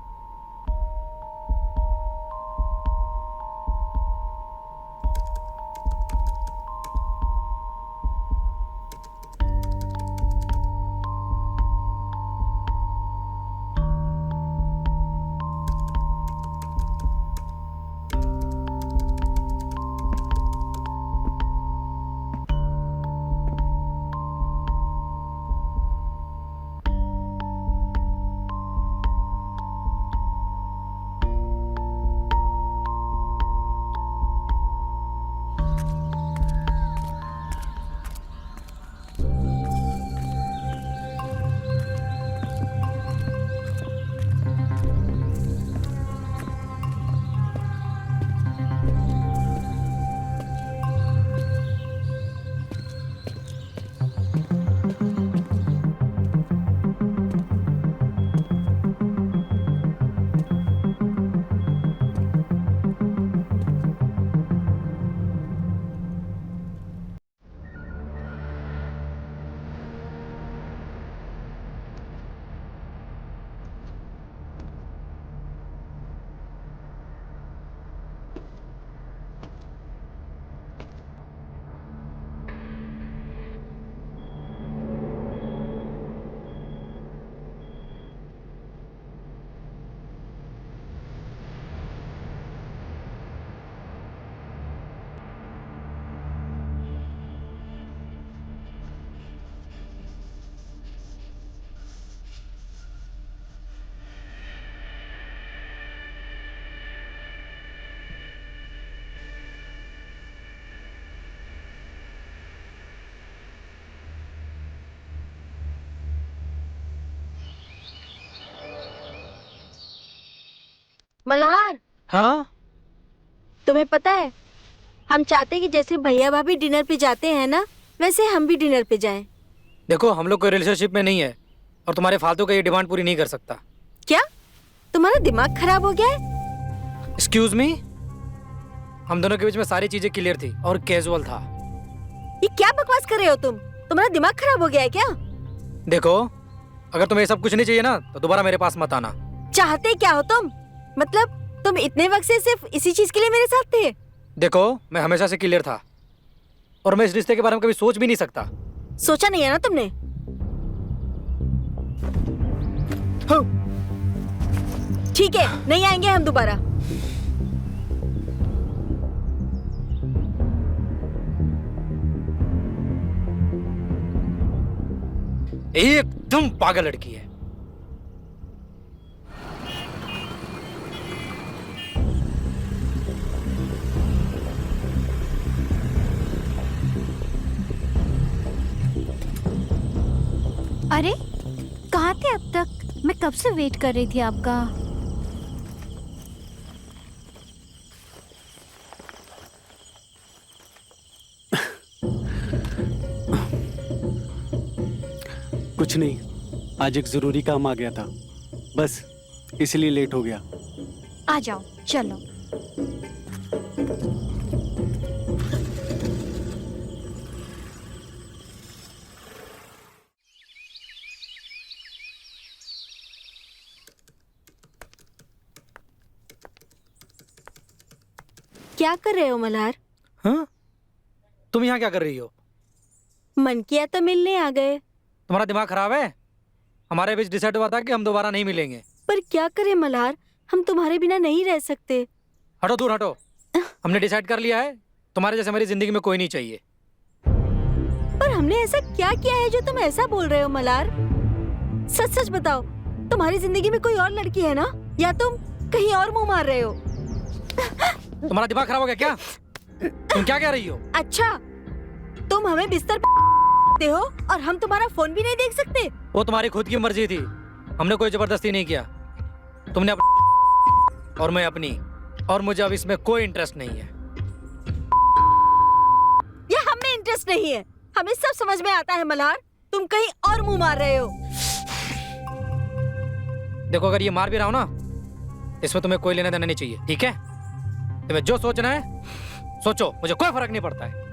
मल्हार, हाँ, तुम्हें पता है हम चाहते हैं कि जैसे भैया भाभी डिनर पे जाते हैं ना, वैसे हम भी डिनर पे जाएं। देखो हम लोग कोई रिलेशनशिप में नहीं है और तुम्हारे फालतू का ये डिमांड पूरी नहीं कर सकता। क्या तुम्हारा दिमाग खराब हो गया है? एक्सक्यूज मी, हम दोनों के बीच में सारी चीजें क्लियर थी और कैजुअल था। ये क्या बकवास कर रहे हो तुम? तुम्हारा दिमाग खराब हो गया है क्या? देखो, अगर तुम्हें सब कुछ नहीं चाहिए ना तो दोबारा मेरे पास मत आना। चाहते क्या हो तुम? मतलब तुम इतने वक्त से सिर्फ इसी चीज के लिए मेरे साथ थे? देखो, मैं हमेशा से क्लियर था और मैं इस रिश्ते के बारे में कभी सोच भी नहीं सकता। सोचा नहीं है ना तुमने? ठीक है, नहीं आएंगे हम दोबारा। एकदम पागल लड़की है। थे अब तक? मैं कब से वेट कर रही थी आपका। कुछ नहीं, आज एक जरूरी काम आ गया था, बस इसलिए लेट हो गया। आ जाओ, चलो। क्या कर रहे हो मल्हार? हाँ, तुम यहाँ क्या कर रही हो? मन किया तो मिलने आ गए। तुम्हारा दिमाग खराब है? हमारे बीच डिसाइड हुआ था कि हम दोबारा नहीं मिलेंगे। पर क्या करें मल्हार, हम तुम्हारे बिना नहीं रह सकते। हटो, दूर हटो। हमने डिसाइड कर लिया है, तुम्हारे जैसे मेरी जिंदगी में कोई नहीं चाहिए। पर हमने ऐसा क्या किया है जो तुम ऐसा बोल रहे हो मल्हार? सच सच बताओ, तुम्हारी जिंदगी में कोई और लड़की है ना, या तुम कहीं और मुंह मार रहे हो? तुम्हारा दिमाग खराब हो गया क्या? तुम क्या कह रही हो? अच्छा, तुम हमें बिस्तर पे हो और हम तुम्हारा फोन भी नहीं देख सकते? वो तुम्हारी खुद की मर्जी थी, हमने कोई जबरदस्ती नहीं किया। तुमने अपनी और मैं अपनी, और मुझे अब इसमें कोई इंटरेस्ट नहीं है। या हमें इंटरेस्ट नहीं है, हमें सब समझ में आता है मल्हार, तुम कहीं और मुंह मार रहे हो। देखो, अगर ये मार भी रहा हो ना, इसमें तुम्हें कोई लेना देना नहीं चाहिए, ठीक है? तुम्हें जो सोचना है सोचो, मुझे कोई फर्क नहीं पड़ता है।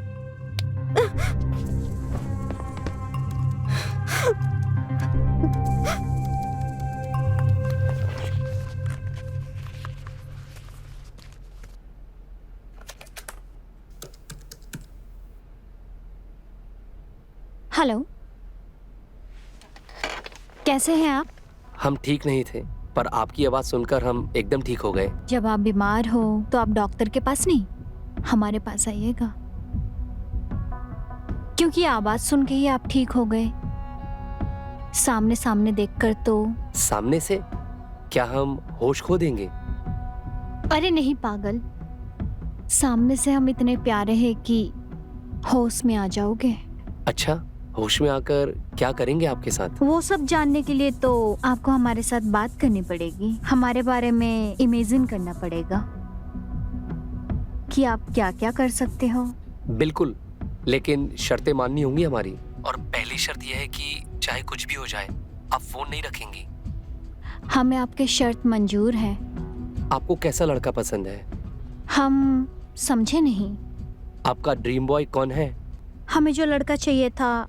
हेलो, कैसे हैं आप? हम ठीक नहीं थे, पर आपकी आवाज़ सुनकर हम एकदम ठीक हो गए। जब आप बीमार हो तो आप डॉक्टर के पास नहीं, हमारे पास आइएगा, क्योंकि आवाज सुन के ही आप ठीक हो गए। सामने सामने देखकर तो। सामने से? क्या हम होश खो देंगे? अरे नहीं पागल, सामने से हम इतने प्यारे हैं कि होश में आ जाओगे। अच्छा, होश में आकर क्या करेंगे आपके साथ? वो सब जानने के लिए तो आपको हमारे साथ बात करनी पड़ेगी, हमारे बारे में इमेजिन करना पड़ेगा कि आप क्या क्या कर सकते हो। बिल्कुल, लेकिन शर्तें माननी होंगी हमारी। और पहली शर्त यह है कि चाहे कुछ भी हो जाए, आप फोन नहीं रखेंगी। हमें आपके शर्त मंजूर है। आपको कैसा लड़का पसंद है? हम समझे नहीं। आपका ड्रीम बॉय कौन है? हमें जो लड़का चाहिए था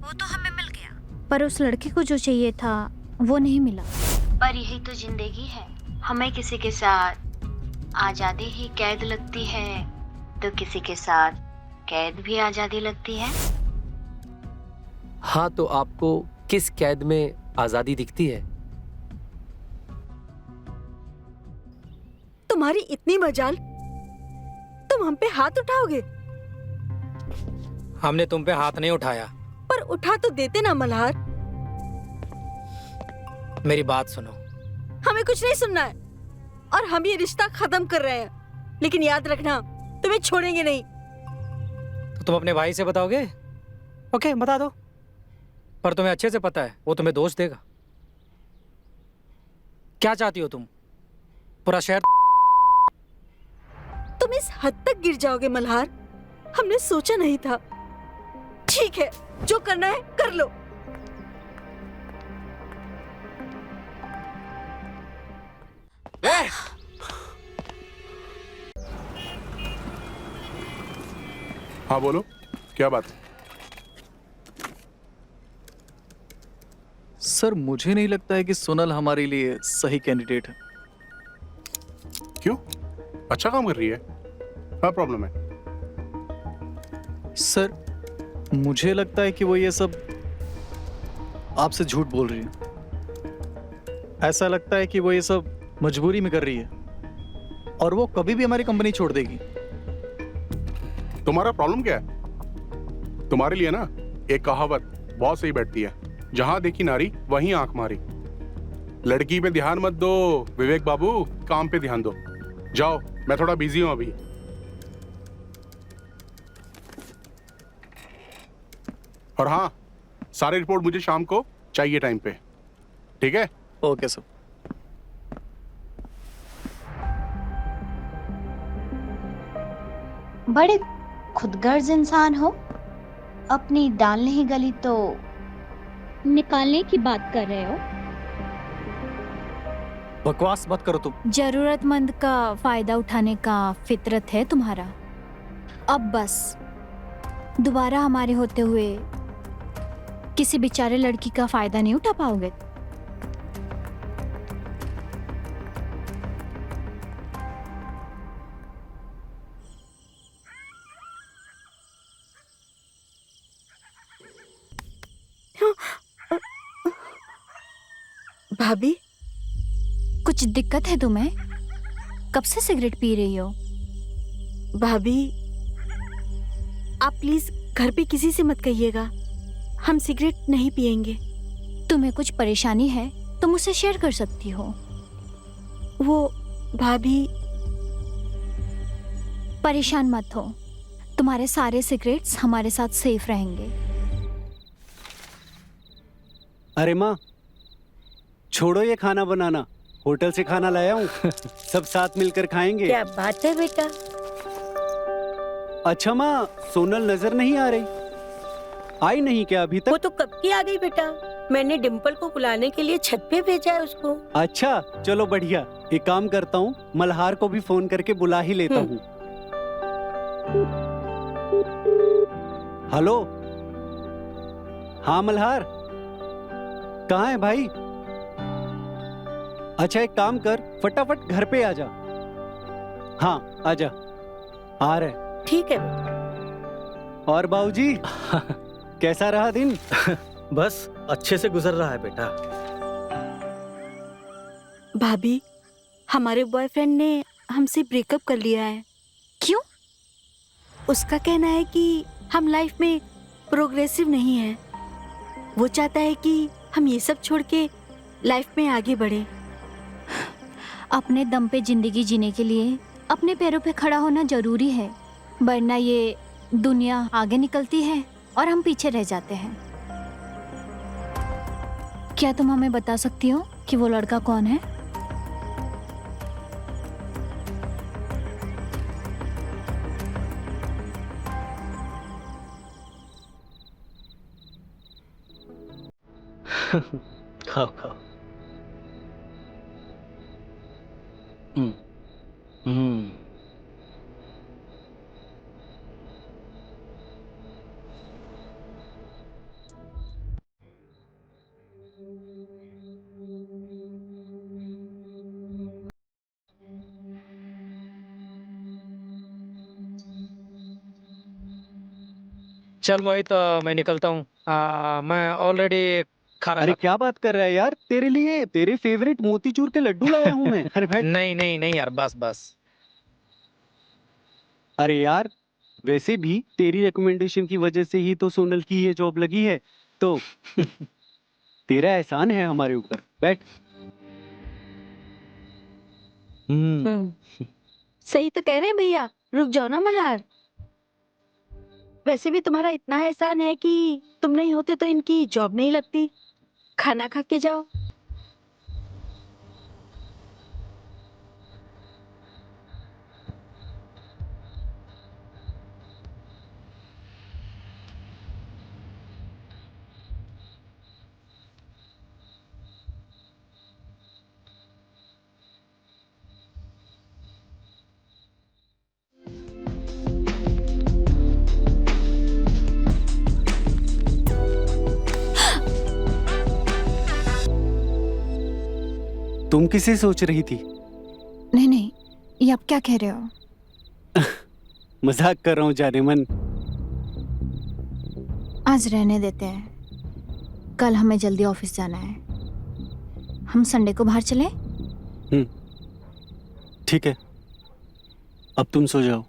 वो तो हमें मिल गया, पर उस लड़के को जो चाहिए था वो नहीं मिला। पर यही तो जिंदगी है, हमें किसी के साथ आजादी ही कैद लगती है तो किसी के साथ कैद भी आजादी लगती है। हाँ, तो आपको किस कैद में आजादी दिखती है? तुम्हारी इतनी मजाल, तुम हम पे हाथ उठाओगे? हमने तुम पे हाथ नहीं उठाया। पर उठा तो देते ना मल्हार। मेरी बात सुनो। हमें कुछ नहीं सुनना है, और हम ये रिश्ता खत्म कर रहे हैं, लेकिन याद रखना तुम्हें छोड़ेंगे नहीं। तो तुम अपने भाई से बताओगे? ओके, बता दो, पर तुम्हें अच्छे से पता है वो तुम्हें दोष देगा। क्या चाहती हो तुम? पूरा शहर? तुम इस हद तक गिर जाओगे मल्हार, हमने सोचा नहीं था। ठीक है, जो करना है कर लो। हाँ बोलो, क्या बात है? सर, मुझे नहीं लगता है कि सोनल हमारे लिए सही कैंडिडेट है। क्यों? अच्छा काम कर रही है, क्या प्रॉब्लम है? सर, मुझे लगता है कि वो ये सब आपसे झूठ बोल रही है। ऐसा लगता है कि वो ये सब मजबूरी में कर रही है, और वो कभी भी हमारी कंपनी छोड़ देगी। तुम्हारा प्रॉब्लम क्या है? तुम्हारे लिए ना एक कहावत बहुत सही बैठती है, जहां देखी नारी वहीं आंख मारी। लड़की पे ध्यान मत दो विवेक बाबू, काम पे ध्यान दो। जाओ, मैं थोड़ा बिजी हूं अभी। और हाँ, सारी रिपोर्ट मुझे शाम को चाहिए टाइम पे। ठीक है? Okay sir. बड़े खुदगर्ज इंसान हो, अपनी दाल नहीं गली तो निकालने की बात कर रहे हो। बकवास मत करो तुम। जरूरतमंद का फायदा उठाने का फितरत है तुम्हारा। अब बस दोबारा हमारे होते हुए किसी बेचारे लड़की का फायदा नहीं उठा पाओगे। भाभी, कुछ दिक्कत है तुम्हें? कब से सिगरेट पी रही हो? भाभी आप प्लीज घर पे किसी से मत कहिएगा, हम सिगरेट नहीं पिएंगे। तुम्हें कुछ परेशानी है तो मुझसे शेयर कर सकती हो। वो भाभी, परेशान मत हो, तुम्हारे सारे सिगरेट्स हमारे साथ सेफ रहेंगे। अरे माँ, छोड़ो ये खाना बनाना, होटल से खाना लाया हूँ। सब साथ मिलकर खाएंगे। क्या बात है बेटा। अच्छा माँ, सोनल नजर नहीं आ रही? आई नहीं क्या अभी वो तक? तो कब की आ गई बेटा, मैंने डिम्पल को बुलाने के लिए छत पे भेजा है उसको। अच्छा चलो बढ़िया, एक काम करता हूँ, मल्हार को भी फोन करके बुला ही लेता हूँ। हेलो, हाँ मल्हार, कहाँ है भाई? अच्छा एक काम कर, फटाफट घर पे आ जा। हाँ आजा, आ रहे। ठीक है बेटा। और बाबूजी, कैसा रहा दिन? बस अच्छे से गुजर रहा है बेटा। भाभी हमारे बॉयफ्रेंड ने हमसे ब्रेकअप कर लिया है। क्यों? उसका कहना है कि हम लाइफ में प्रोग्रेसिव नहीं है। वो चाहता है कि हम ये सब छोड़ के लाइफ में आगे बढ़े। अपने दम पे जिंदगी जीने के लिए अपने पैरों पे खड़ा होना जरूरी है, वरना ये दुनिया आगे निकलती है और हम पीछे रह जाते हैं। क्या तुम हमें बता सकती हो कि वो लड़का कौन है? खाओ खाओ। हम्म हम्म। चल मोहित, मैं निकलता हूँ। मैं ऑलरेडी खाना अरे खा। क्या बात कर रहा है यार, तेरे लिए तेरे फेवरेट मोतीचूर के लड्डू लाया हूँ मैं। अरे भाई, नहीं नहीं नहीं यार, बस बस। अरे यार, वैसे भी तेरी रिकमेंडेशन की वजह से ही तो सोनल की ये जॉब लगी है, तो तेरा एहसान है हमारे ऊपर। बैठ। सही तो कह रहे हैं भैया, रुक जाओ ना मल्हार। वैसे भी तुम्हारा इतना एहसान है कि तुम नहीं होते तो इनकी जॉब नहीं लगती। खाना खा के जाओ। तुम किसे सोच रही थी? नहीं नहीं, ये आप क्या कह रहे हो? मजाक कर रहा हूँ जाने मन। आज रहने देते हैं, कल हमें जल्दी ऑफिस जाना है। हम संडे को बाहर चलें? ठीक है, अब तुम सो जाओ।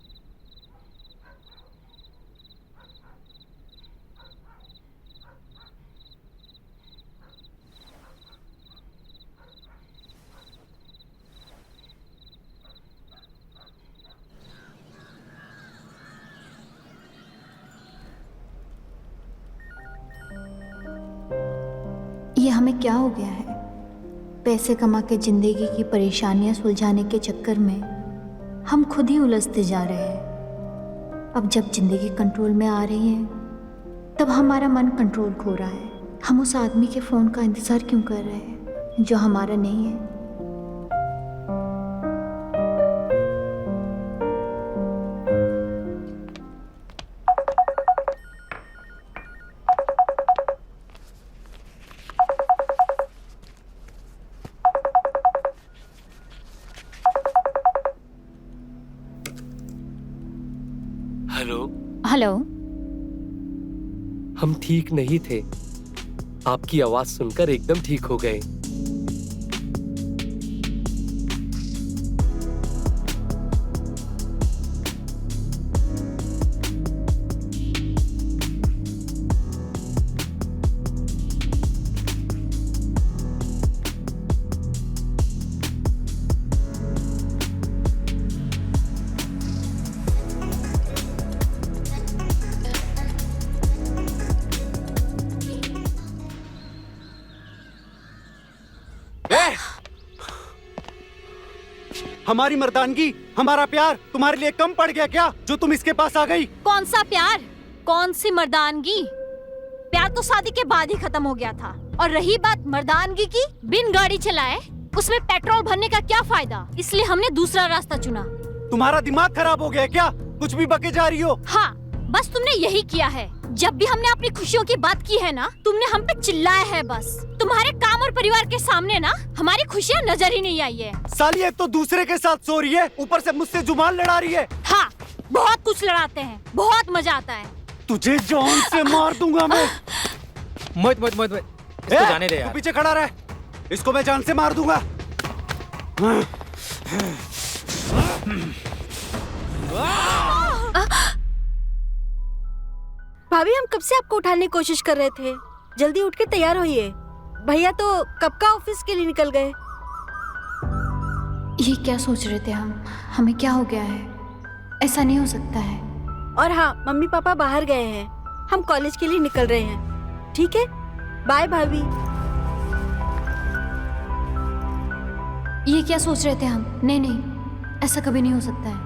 ये हमें क्या हो गया है? पैसे कमा के जिंदगी की परेशानियां सुलझाने के चक्कर में हम खुद ही उलझते जा रहे हैं। अब जब जिंदगी कंट्रोल में आ रही है तब हमारा मन कंट्रोल खो रहा है। हम उस आदमी के फ़ोन का इंतज़ार क्यों कर रहे हैं जो हमारा नहीं है? हेलो। हेलो। हम ठीक नहीं थे, आपकी आवाज सुनकर एकदम ठीक हो गए। हमारी मर्दानगी, हमारा प्यार तुम्हारे लिए कम पड़ गया क्या जो तुम इसके पास आ गई? कौन सा प्यार, कौन सी मर्दानगी? प्यार तो शादी के बाद ही खत्म हो गया था। और रही बात मर्दानगी की, बिन गाड़ी चलाए उसमें पेट्रोल भरने का क्या फायदा? इसलिए हमने दूसरा रास्ता चुना। तुम्हारा दिमाग खराब हो गया है क्या? कुछ भी बके जा रही हो। हाँ, बस तुमने यही किया है। जब भी हमने अपनी खुशियों की बात की है ना, तुमने हम पे चिल्लाया है। बस तुम्हारे काम और परिवार के सामने ना हमारी खुशियाँ नजर ही नहीं आई है। साली एक तो दूसरे के साथ सो रही है, ऊपर से मुझसे जुबान लड़ा रही है। हाँ, बहुत कुछ लड़ाते हैं, बहुत मजा आता है। तुझे जान से मार दूंगा मैं। मोहित मोहित मोहित मोहित, इसको जाने दे तू यार। पीछे खड़ा रह, इसको मैं जान से मार दूंगा। भाभी, हम कब से आपको उठाने की कोशिश कर रहे थे। जल्दी उठ के तैयार होइए। भैया तो कब का ऑफिस के लिए निकल गए। ये क्या सोच रहे थे हम? हमें क्या हो गया है? ऐसा नहीं हो सकता है। और हाँ, मम्मी पापा बाहर गए हैं, हम कॉलेज के लिए निकल रहे हैं। ठीक है, बाय भाभी। ये क्या सोच रहे थे हम? नहीं नहीं, ऐसा कभी नहीं हो सकता है।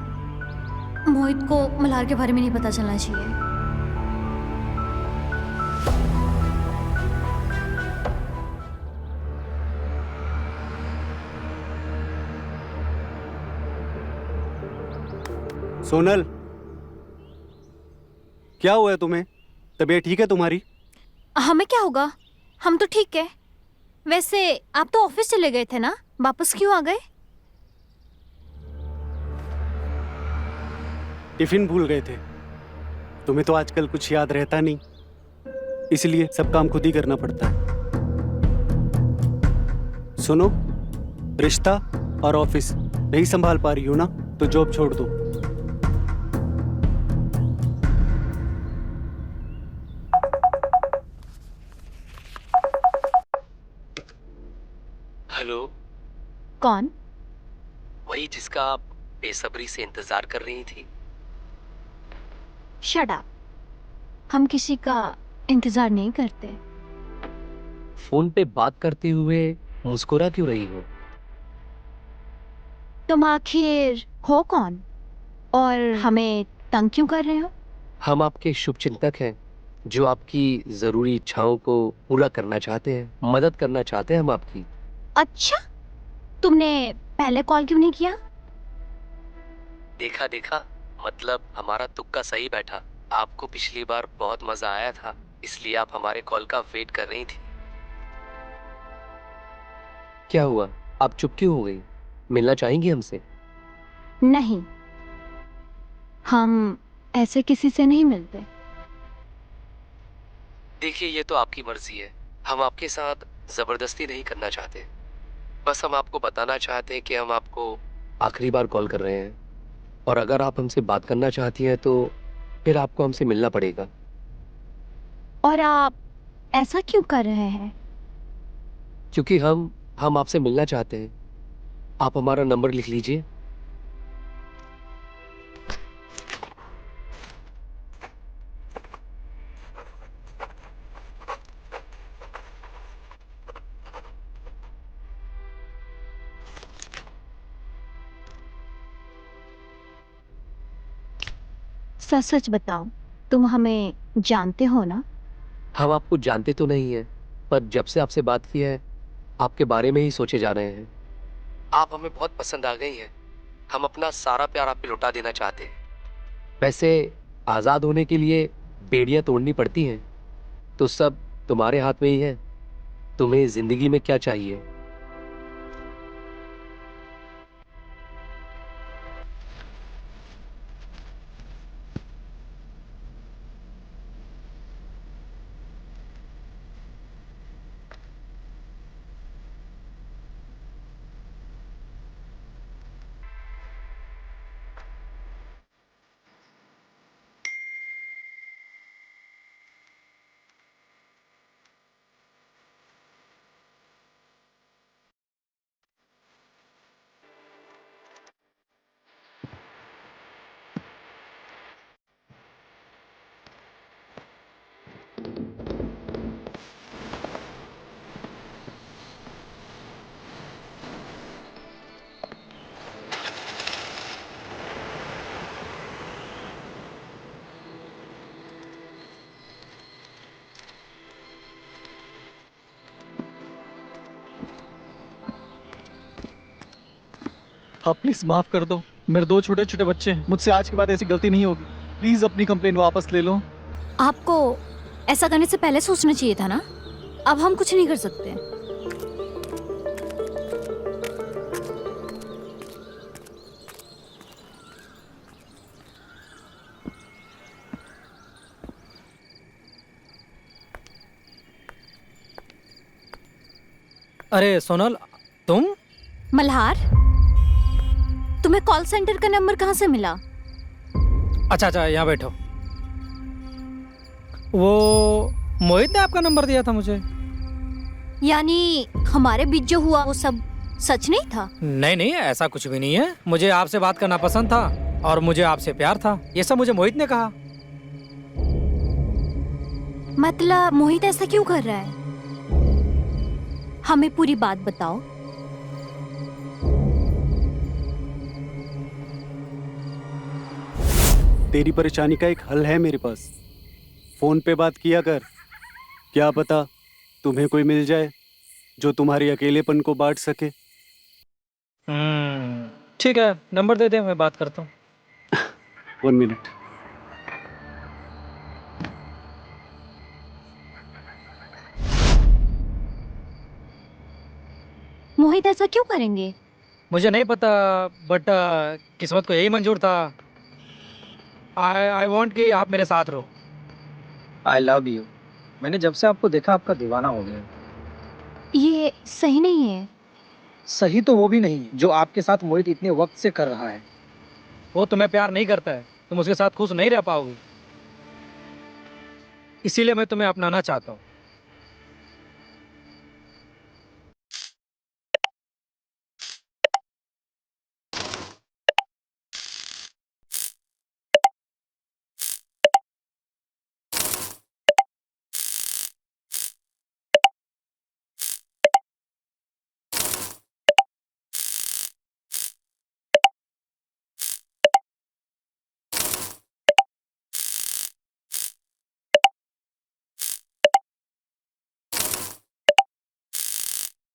मोहित को मल्हार के बारे में नहीं पता चलना चाहिए। सोनल, क्या हुआ है तुम्हें? तबीयत ठीक है तुम्हारी? हमें क्या होगा, हम तो ठीक है। वैसे आप तो ऑफिस चले गए थे ना, वापस क्यों आ गए? टिफिन भूल गए थे। तुम्हें तो आजकल कुछ याद रहता नहीं, इसलिए सब काम खुद ही करना पड़ता है। सुनो, रिश्ता और ऑफिस नहीं संभाल पा रही हो ना, तो जॉब छोड़ दो। हेलो। कौन? वही जिसका आप बेसब्री से इंतजार कर रही थी। Shut up. हम किसी का इंतजार नहीं करते। फोन पे बात करते हुए मुस्कुरा क्यों रही हो? तुम आखिर हो कौन और हमें तंग क्यों कर रहे हो? हम आपके शुभचिंतक हैं जो आपकी जरूरी इच्छाओं को पूरा करना चाहते हैं, मदद करना चाहते हैं हम आपकी। अच्छा, तुमने पहले कॉल क्यों नहीं किया? देखा देखा, मतलब हमारा तुक्का सही बैठा। आपको पिछली बार बहुत मजा आया था, इसलिए आप हमारे कॉल का वेट कर रही थी। क्या हुआ, आप चुप क्यों हो गई? मिलना चाहेंगी हमसे? नहीं, हम ऐसे किसी से नहीं मिलते। देखिए, ये तो आपकी मर्जी है। हम आपके साथ जबरदस्ती नहीं करना चाहते। बस हम आपको बताना चाहते हैं कि हम आपको आखिरी बार कॉल कर रहे हैं, और अगर आप हमसे बात करना चाहती हैं तो फिर आपको हमसे मिलना पड़ेगा। और आप ऐसा क्यों कर रहे हैं? क्योंकि हम आपसे मिलना चाहते हैं। आप हमारा नंबर लिख लीजिए। सच सच बताओ, तुम हमें जानते हो ना? हम आपको जानते तो नहीं हैं, पर जब से आपसे बात की है आपके बारे में ही सोचे जा रहे हैं। आप हमें बहुत पसंद आ गई हैं। हम अपना सारा प्यार आप पे लुटा देना चाहते हैं। वैसे आज़ाद होने के लिए बेड़ियां तोड़नी पड़ती हैं, तो सब तुम्हारे हाथ में ही है। तुम्हें जिंदगी में क्या चाहिए? आप प्लीज माफ कर दो, मेरे 2 छोटे छोटे बच्चे हैं, मुझसे आज के बाद ऐसी गलती नहीं होगी। प्लीज अपनी कंप्लेन वापस ले लो। आपको ऐसा करने से पहले सोचना चाहिए था ना। अब हम कुछ नहीं कर सकते। अरे सोनल, तुम? मल्हार, तुम्हें कॉल सेंटर का नंबर कहाँ से मिला? अच्छा अच्छा, यहाँ बैठो। वो मोहित ने आपका नंबर दिया था मुझे। यानी हमारे बीच जो हुआ वो सब सच नहीं था? नहीं नहीं, ऐसा कुछ भी नहीं है। मुझे आपसे बात करना पसंद था और मुझे आपसे प्यार था, ये सब मुझे मोहित ने कहा। मतलब मोहित ऐसा क्यों कर रहा है? हमें पूरी बात बताओ। तेरी परेशानी का एक हल है मेरे पास। फोन पे बात किया कर, क्या पता तुम्हें कोई मिल जाए जो तुम्हारी अकेलेपन को बांट सके। ठीक है, नंबर दे दे, मैं बात करता हूँ। 1 मिनट। मोहित ऐसा क्यों करेंगे? मुझे नहीं पता, बट किस्मत को यही मंजूर था। आई वॉन्ट कि आप मेरे साथ रहो। I love you. मैंने जब से आपको देखा आपका दीवाना हो गया। ये सही नहीं है। सही तो वो भी नहीं है जो आपके साथ मोहित इतने वक्त से कर रहा है। वो तुम्हें प्यार नहीं करता है, तुम उसके साथ खुश नहीं रह पाओगे। इसीलिए मैं तुम्हें अपनाना चाहता हूँ।